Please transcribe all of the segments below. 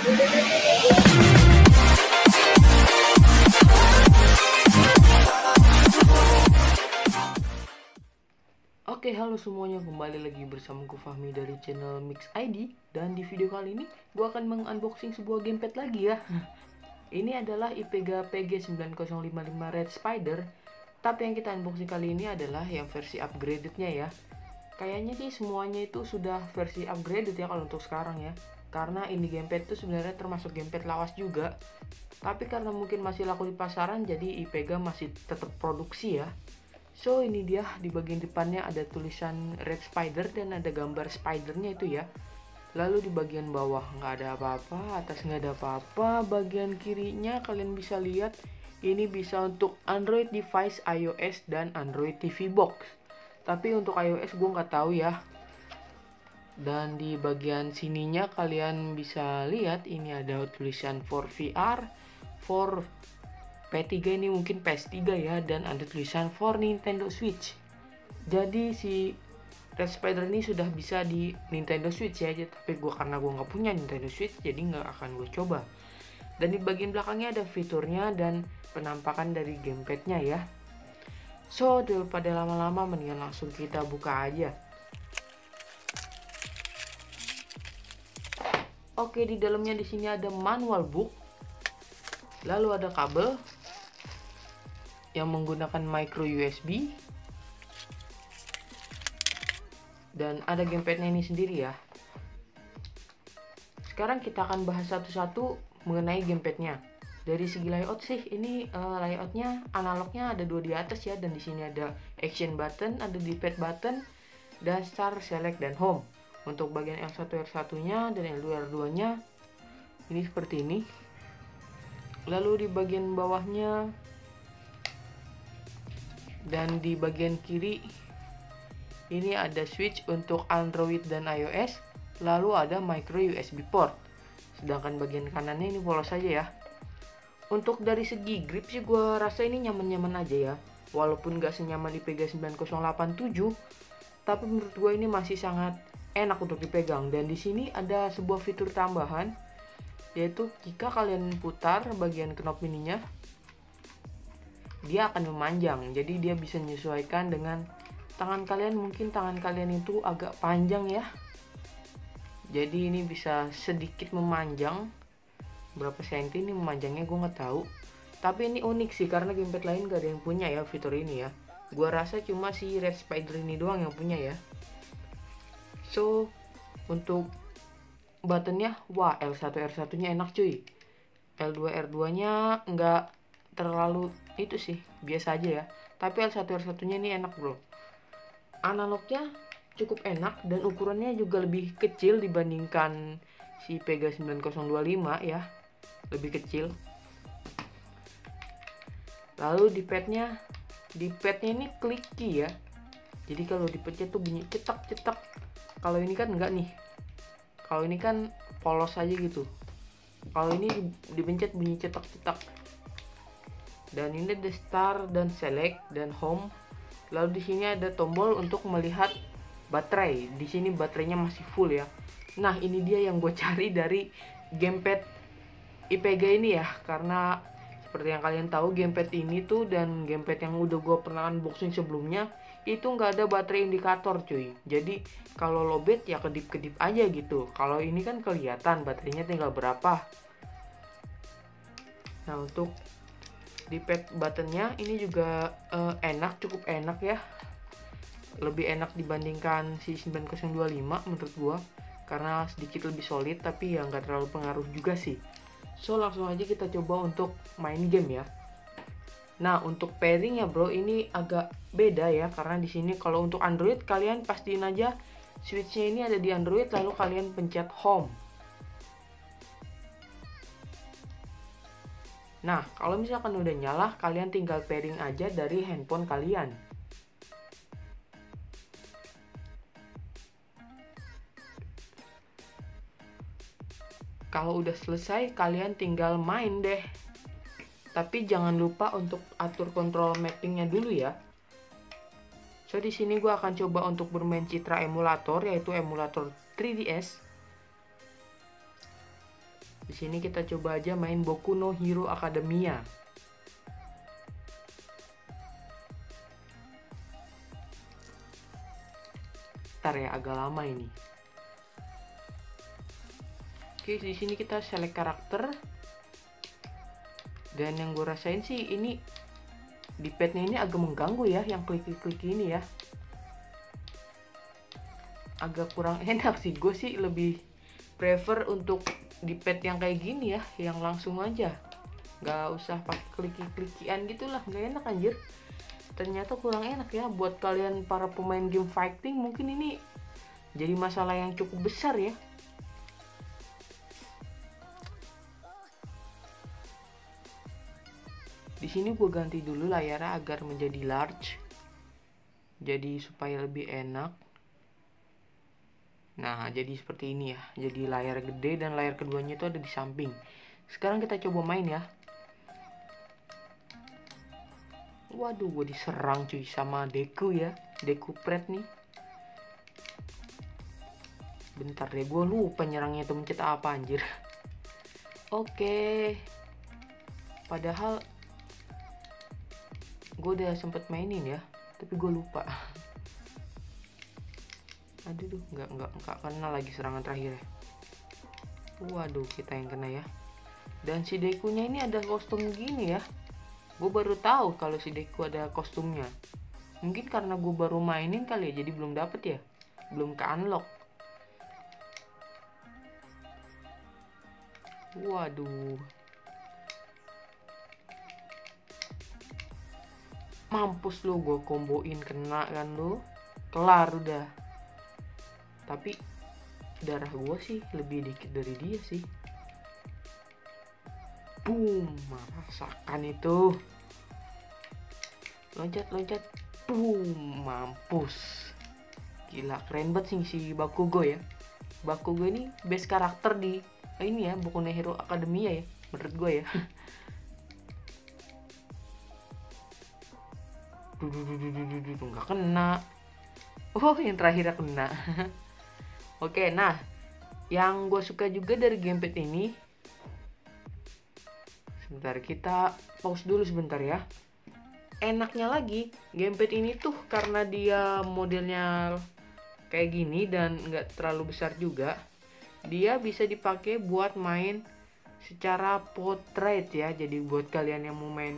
Oke, halo semuanya, kembali lagi bersama gue Fahmi dari channel Mix ID. Dan di video kali ini gue akan mengunboxing sebuah gamepad lagi ya. Ini adalah IPEGA PG9055 Red Spider. Tapi yang kita unboxing kali ini adalah yang versi upgradednya ya. Kayaknya sih semuanya itu sudah versi upgraded ya kalau untuk sekarang ya. Karena ini gamepad itu sebenarnya termasuk gamepad lawas juga. Tapi karena mungkin masih laku di pasaran, jadi IPEGA masih tetap produksi ya. So ini dia, di bagian depannya ada tulisan Red Spider dan ada gambar spidernya itu ya. Lalu di bagian bawah nggak ada apa-apa, atas nggak ada apa-apa. Bagian kirinya kalian bisa lihat ini bisa untuk Android device, iOS dan Android TV box. Tapi untuk iOS gue nggak tahu ya. Dan di bagian sininya kalian bisa lihat ini ada tulisan for VR, for P3 ini mungkin PS3 ya, dan ada tulisan for Nintendo Switch. Jadi si Red Spider ini sudah bisa di Nintendo Switch ya, tapi karena gue nggak punya Nintendo Switch jadi nggak akan gue coba. Dan di bagian belakangnya ada fiturnya dan penampakan dari gamepadnya ya. So daripada lama-lama mendingan langsung kita buka aja. Oke, di dalamnya di sini ada manual book, lalu ada kabel yang menggunakan micro USB, dan ada gamepadnya ini sendiri ya. Sekarang kita akan bahas satu-satu mengenai gamepadnya. Dari segi layout sih ini layoutnya analognya ada dua di atas ya, dan di sini ada action button, ada D-pad button, dan start, select, dan home. Untuk bagian L1 R1-nya dan L2 R2-nya ini seperti ini. Lalu di bagian bawahnya dan di bagian kiri ini ada switch untuk Android dan iOS, lalu ada micro USB port. Sedangkan bagian kanannya ini polos saja ya. Untuk dari segi grip sih gue rasa ini nyaman-nyaman aja ya. Walaupun gak senyaman IPEGA 9087, tapi menurut gue ini masih sangat enak untuk dipegang. Dan di sini ada sebuah fitur tambahan, yaitu jika kalian putar bagian knob ininya, dia akan memanjang, jadi dia bisa menyesuaikan dengan tangan kalian. Mungkin tangan kalian itu agak panjang ya, jadi ini bisa sedikit memanjang. Berapa senti ini memanjangnya gue nggak tahu, tapi ini unik sih karena gamepad lain gak ada yang punya ya fitur ini ya. Gue rasa cuma si Red Spider ini doang yang punya ya. So untuk buttonnya, wah, L1 R1 nya enak cuy. L2 R2 nya nggak terlalu itu sih, biasa aja ya. Tapi L1 R1 nya ini enak bro. Analognya cukup enak dan ukurannya juga lebih kecil dibandingkan si IPEGA 9025 ya, lebih kecil. Lalu di padnya ini clicky ya, jadi kalau dipencet tuh bunyi cetak-cetak. Kalau ini kan enggak nih, kalau ini kan polos aja gitu. Kalau ini dipencet bunyi cetak-cetak. Dan ini ada start dan select dan home. Lalu di sini ada tombol untuk melihat baterai. Di sini baterainya masih full ya. Nah, ini dia yang gue cari dari gamepad IPEGA ini ya, karena seperti yang kalian tahu gamepad ini tuh dan gamepad yang udah gue pernah unboxing sebelumnya itu nggak ada baterai indikator cuy. Jadi kalau lowbat ya kedip-kedip aja gitu. Kalau ini kan kelihatan baterainya tinggal berapa. Nah, untuk D-pad buttonnya ini juga enak, cukup enak ya. Lebih enak dibandingkan si 9025 menurut gua, karena sedikit lebih solid tapi ya nggak terlalu pengaruh juga sih. So langsung aja kita coba untuk main game ya. Nah, untuk pairing ya bro, ini agak beda ya, karena di sini kalau untuk Android kalian pastiin aja switchnya ini ada di Android, lalu kalian pencet home. Nah, kalau misalkan udah nyala, kalian tinggal pairing aja dari handphone kalian. Kalau udah selesai, kalian tinggal main deh. Tapi jangan lupa untuk atur kontrol mappingnya dulu ya. So di sini gue akan coba untuk bermain citra emulator, yaitu emulator 3DS. Di sini kita coba aja main Boku no Hero Academia. Ntar ya, agak lama ini. Oke, di sini kita select karakter. Dan yang gue rasain sih ini di padnya ini agak mengganggu ya, yang klik-klik ini ya. Agak kurang enak sih. Gue sih lebih prefer untuk di pad yang kayak gini ya, yang langsung aja, nggak usah pakai kliki-klikian gitulah, nggak enak anjir. Ternyata kurang enak ya. Buat kalian para pemain game fighting mungkin ini jadi masalah yang cukup besar ya. Di sini gue ganti dulu layarnya agar menjadi large, jadi supaya lebih enak. Nah, jadi seperti ini ya. Jadi layar gede dan layar keduanya itu ada di samping. Sekarang kita coba main ya. Waduh, gue diserang cuy sama Deku ya. Deku Pret nih. Bentar deh, gue lupa nyerangnya itu mencet apa anjir. Oke. Padahal gue udah sempet mainin ya, tapi gue lupa. Aduh, nggak kena lagi serangan terakhir ya. Waduh, kita yang kena ya. Dan si Dekunya ini ada kostum gini ya. Gue baru tahu kalau si Deku ada kostumnya. Mungkin karena gue baru mainin kali ya, jadi belum dapet ya, belum ke unlock. Waduh, mampus lo, gue komboin kena kan lo, kelar udah. Tapi darah gue sih lebih dikit dari dia sih. Boom, merasakan itu. Loncat, boom, mampus. Gila, keren banget sih si Bakugo ya. Bakugo ini base karakter di ini ya, Boku no Hero Academia ya, menurut gue ya. Nggak kena. Oh, yang terakhir kena. Oke, nah, yang gue suka juga dari gamepad ini, sebentar kita pause dulu sebentar ya. Enaknya lagi, gamepad ini tuh karena dia modelnya kayak gini dan nggak terlalu besar juga, dia bisa dipakai buat main secara portrait ya. Jadi buat kalian yang mau main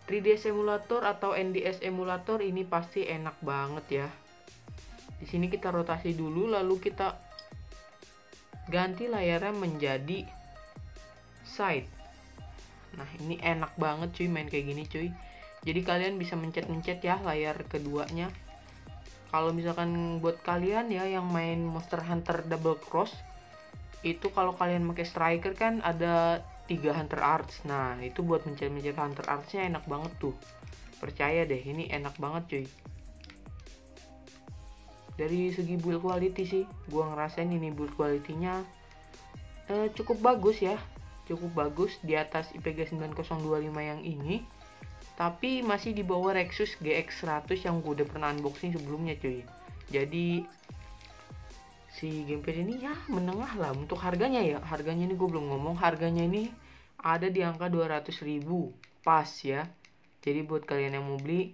3DS emulator atau NDS emulator, ini pasti enak banget ya. Di sini kita rotasi dulu, lalu kita ganti layarnya menjadi side. Nah, ini enak banget cuy main kayak gini cuy. Jadi kalian bisa mencet-mencet ya layar keduanya. Kalau misalkan buat kalian ya yang main Monster Hunter Double Cross, itu kalau kalian pakai striker kan ada 3 Hunter Arts. Nah, itu buat mencet-mencet Hunter Arts-nya enak banget tuh. Percaya deh, ini enak banget cuy. Dari segi build quality sih, gua ngerasain ini build quality-nya cukup bagus ya. Cukup bagus di atas IPG 9025 yang ini. Tapi masih di bawah Rexus GX100 yang gue udah pernah unboxing sebelumnya cuy. Jadi si gamepad ini ya menengah lah untuk harganya ya. Harganya ini gue belum ngomong, harganya ini ada di angka 200.000 pas ya. Jadi buat kalian yang mau beli,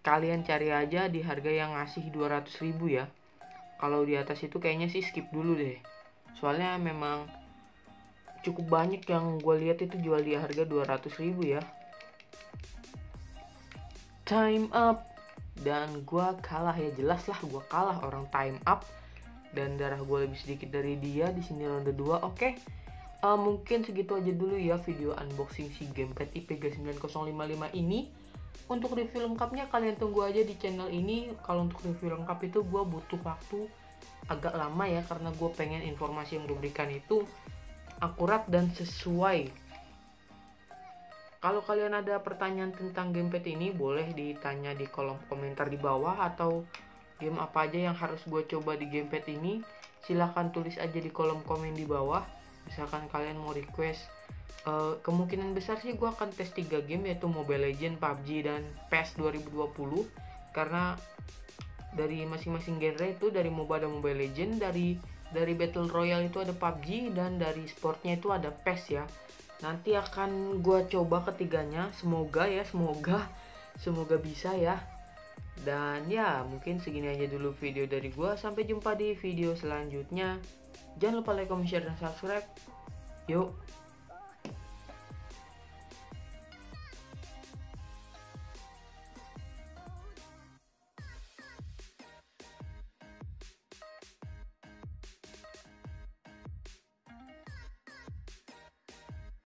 kalian cari aja di harga yang ngasih 200.000 ya. Kalau di atas itu kayaknya sih skip dulu deh. Soalnya memang cukup banyak yang gue lihat itu jual di harga 200.000 ya. Time up, dan gue kalah ya, jelas lah gue kalah, orang time up dan darah gue lebih sedikit dari dia di sini ronde 2. Oke. Mungkin segitu aja dulu ya video unboxing si gamepad IPG 9055 ini. Untuk review lengkapnya kalian tunggu aja di channel ini. Kalau untuk review lengkap itu gue butuh waktu agak lama ya, karena gue pengen informasi yang gue berikan itu akurat dan sesuai. Kalau kalian ada pertanyaan tentang gamepad ini, boleh ditanya di kolom komentar di bawah, atau game apa aja yang harus gue coba di gamepad ini, silahkan tulis aja di kolom komen di bawah. Misalkan kalian mau request, kemungkinan besar sih gue akan tes 3 game, yaitu Mobile Legends, PUBG, dan PES 2020. Karena dari masing-masing genre itu, dari MOBA dan Mobile Legends, dari Dari Battle Royale itu ada PUBG, dan dari sportnya itu ada PES ya. Nanti akan gua coba ketiganya, semoga ya, semoga bisa ya. Dan ya mungkin segini aja dulu video dari gua. Sampai jumpa di video selanjutnya. Jangan lupa like, comment, share, dan subscribe. Yuk.